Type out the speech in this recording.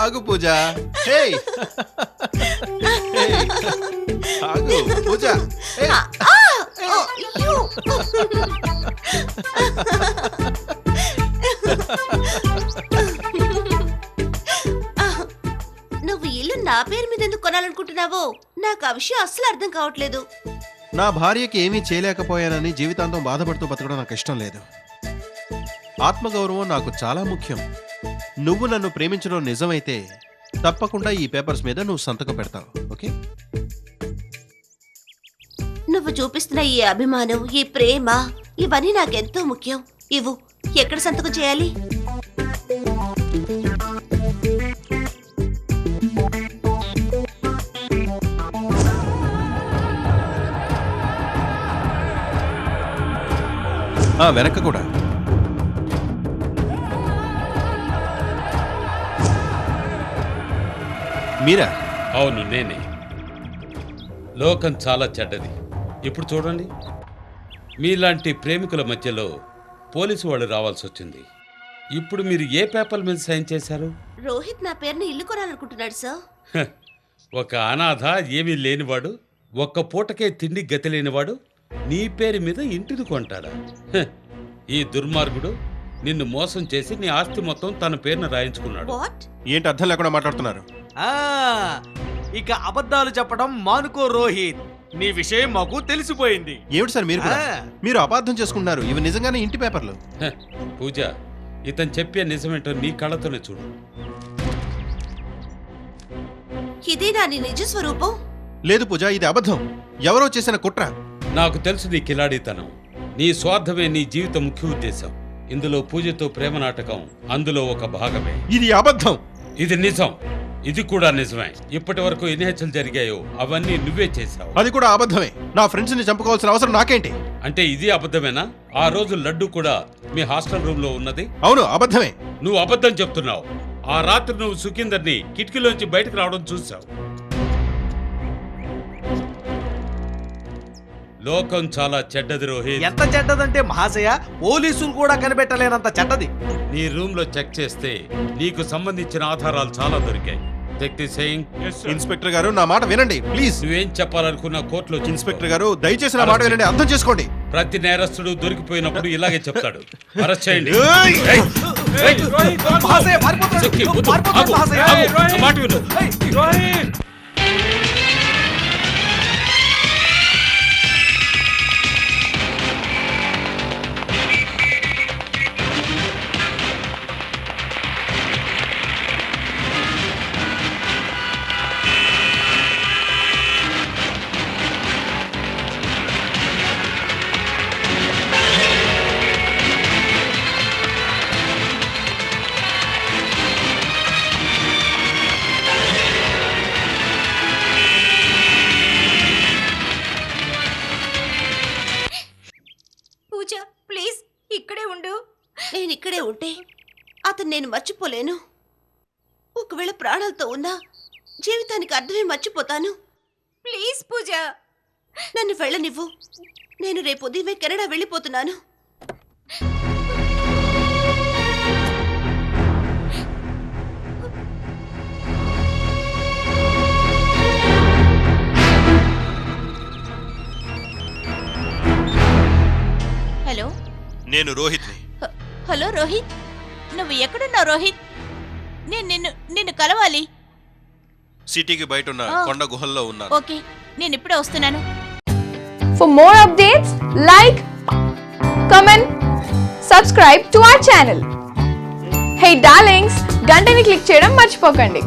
ఆగు పూజ. హే ఆగు పూజ. నువ్వు ఇల్లు నా పేరు మీద ఎందుకు కొనాలనుకుంటున్నావో నాకు ఆ విషయం అస్సలు అర్థం కావట్లేదు. నా భార్యకి ఏమీ చేయలేకపోయానని జీవితాంతం బాధపడుతూ బతకడం నాకు ఇష్టం లేదు. ఆత్మగౌరవం నాకు చాలా ముఖ్యం. నువ్వు నన్ను ప్రేమించడం నిజమైతే తప్పకుండా ఈ పేపర్స్ మీద నువ్వు సంతకం పెడతావు, ఓకే? నువ్వు చూపిస్తున్న ఈ అభిమానం, ఈ ప్రేమ, ఇవన్నీ నాకెంతో ముఖ్యం. ఇవ్వు. ఎక్కడ సంతకం చేయాలి? వెనక కూడా. మీరా? అవును, నేనే. లోకం చాలా చెడ్డది. ఇప్పుడు చూడండి, మీలాంటి ప్రేమికుల మధ్యలో పోలీసు వాళ్ళు రావాల్సి వచ్చింది. ఇప్పుడు మీరు ఏ పేపర్ మీద సైన్ చేశారు? రోహిత్ నా పేరుని ఇల్లు కొనాలనుకుంటున్నాడు సార్. ఒక అనాథ, ఏమీ లేనివాడు, ఒక్క పూటకే తిండి గతి లేనివాడు నీ పేరు మీద ఇంటిని కొంటాడా? ఈ దుర్మార్గుడు నిన్ను మోసం చేసి నీ ఆస్తి మొత్తం తన పేరును రాయించుకున్నాడు. వాట్? ఏంటి అర్థం లేకుండా మాట్లాడుతున్నారు? ఇక అబద్ధాలు చెప్పడం మానుకో రోహిత్. నీ విషయం మాకు తెలిసిపోయింది. ఏమిటి సార్ మీరు కూడా? మీరు అపార్థం చేసుకుంటున్నారు. ఇవి నిజంగానే ఇంటి పేపర్లు. పూజ, ఇతను చెప్పే నిజమేంటో నీ కళ్ళతోనే చూడు. ఇదేనా నీ నిజ స్వరూపం? లేదు పూజ, ఇది అబద్ధం. ఎవరో చేసిన కుట్ర. నాకు తెలుసు నీ కిలాడితనం. నీ స్వార్థమే నీ జీవిత ముఖ్య ఉద్దేశం. ఇందులో పూజతో ప్రేమ నాటకం అందులో ఒక భాగమే. ఇది అబద్ధం. ఇది నిజం. ఇది కూడా నిజమే. ఇప్పటి వరకు ఎన్ని హత్యలు జరిగాయో అవన్నీ నువ్వే చేశావు. అది కూడా అబద్ధమే. నా ఫ్రెండ్స్ ని చంపుకోవాల్సిన అవసరం నాకేంటి? అంటే ఇది అబద్ధమేనా? ఆ రోజు లడ్డు కూడా మీ హాస్టల్ రూమ్ లో ఉన్నది. అవును, అబద్ధమే. నువ్వు అబద్ధం చెప్తున్నావు. ఆ రాత్రి నువ్వు సుఖీందర్ని కిటికీలోంచి బయటకు రావడం చూసావు. లోకం చాలా చెడ్డది రోహిత్. ఎంత చెడ్డదంటే మహాశయ, పోలీసులు కూడా కనిపెట్టలేనంత చెడ్డది. నీ రూమ్ లో చెక్ చేస్తే నీకు సంబంధించిన ఆధారాలు చాలా దొరికాయి. ఇన్స్పెక్టర్ గారు, నా మాట వినండి ప్లీజ్. నువ్వేం చెప్పాలనుకున్న కోర్టులో. ఇన్స్పెక్టర్ గారు, దయచేసి నా మాట వినండి, అర్థం చేసుకోండి. ప్రతి నేరస్తుడు దొరికిపోయినప్పుడు ఇలాగే చెప్తాడు. అరెస్ట్ చేయండి. మహాశయ, పారిపోతున్నాడు. చెక్కి, నువ్వు వద్దు. పారిపోతున్నావు, ఆగు, మహాశయ. ఆగు, నా మాట విను. పూజ, ప్లీజ్ ఇక్కడే ఉండు. నేను ఇక్కడే ఉంటే అతను నేను మర్చిపోలేను. ఒకవేళ ప్రాణాలతో ఉన్నా జీవితానికి అర్థమే మర్చిపోతాను. ప్లీజ్ పూజ, నన్ను వెళ్ళనివ్వు. నేను రేపు ఉదయమే కెనడా వెళ్ళిపోతున్నాను. హలో, నేను రోహిత్ని. హలో రోహిత్, నువ్వు ఎక్కడున్నావు రోహిత్? నేను నిన్ను కలవాలి. సిటీకి బయట ఉన్న కొండ గుహల్లో ఉన్నాను. ఓకే, నేను ఇప్పుడే వస్తున్నాను. For more updates, like, comment, subscribe to our channel. Hey darlings, గంటని click చేయడం మర్చిపోకండి.